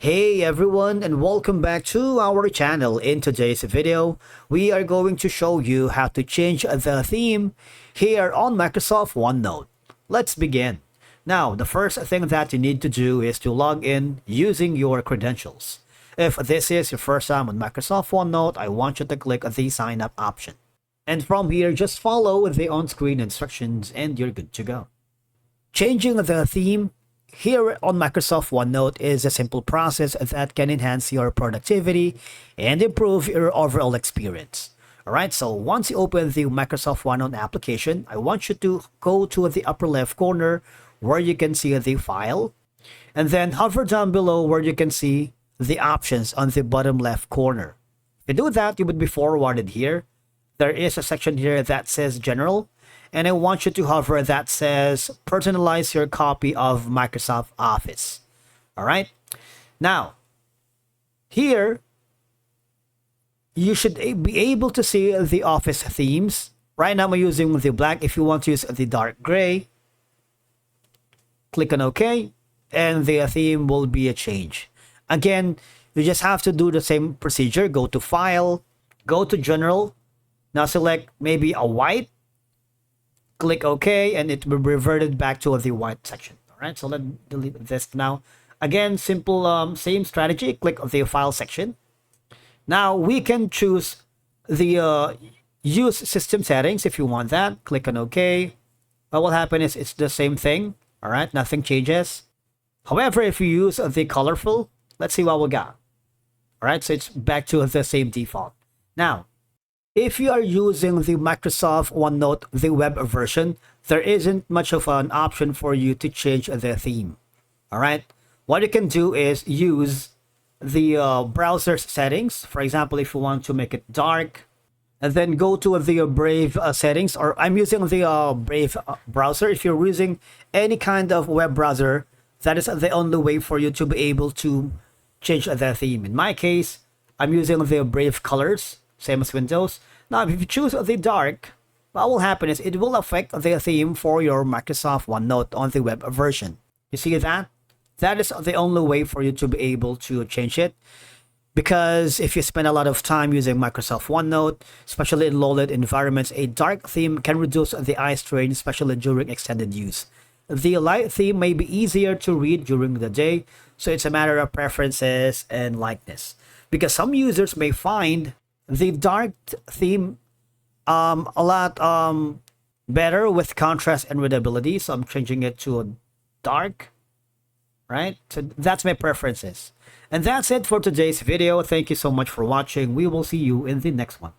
Hey everyone, and welcome back to our channel. In today's video, we are going to show you how to change the theme here on Microsoft OneNote. Let's begin. Now, the first thing that you need to do is to log in using your credentials. If this is your first time on Microsoft OneNote, I want you to click the sign up option. And from here, just follow the on-screen instructions and you're good to go. Changing the theme here on Microsoft OneNote is a simple process that can enhance your productivity and improve your overall experience. Alright, so once you open the Microsoft OneNote application, I want you to go to the upper left corner where you can see the file, and then hover down below where you can see the options on the bottom left corner. If you do that, you would be forwarded here. There is a section here that says General, and I want you to hover that says personalize your copy of Microsoft Office. All right. Now, here, you should be able to see the Office themes. Right now, I'm using the black. If you want to use the dark gray, click on OK, and the theme will be a change. Again, you just have to do the same procedure. Go to File, go to General. Now select maybe a white. Click OK, and it will be reverted back to the white section. All right, so let's delete this now. Again, simple, same strategy. Click on the file section. Now we can choose the use system settings if you want that. Click on OK. What will happen is it's the same thing. All right, nothing changes. However, if you use the colorful, let's see what we got. All right, so it's back to the same default. Now, if you are using the Microsoft OneNote, the web version, there isn't much of an option for you to change the theme. All right. What you can do is use the browser settings. For example, if you want to make it dark, and then go to the Brave settings, or I'm using the Brave browser. If you're using any kind of web browser, that is the only way for you to be able to change the theme. In my case, I'm using the Brave colors. Same as Windows. Now, if you choose the dark, what will happen is it will affect the theme for your Microsoft OneNote on the web version. You see that? That is the only way for you to be able to change it. Because if you spend a lot of time using Microsoft OneNote, especially in low-lit environments, a dark theme can reduce the eye strain, especially during extended use. The light theme may be easier to read during the day, so it's a matter of preferences and likeness. Because some users may find the dark theme a lot better with contrast and readability, so I'm changing it to a dark, right? So that's my preferences. And that's it for today's video. Thank you so much for watching. We will see you in the next one.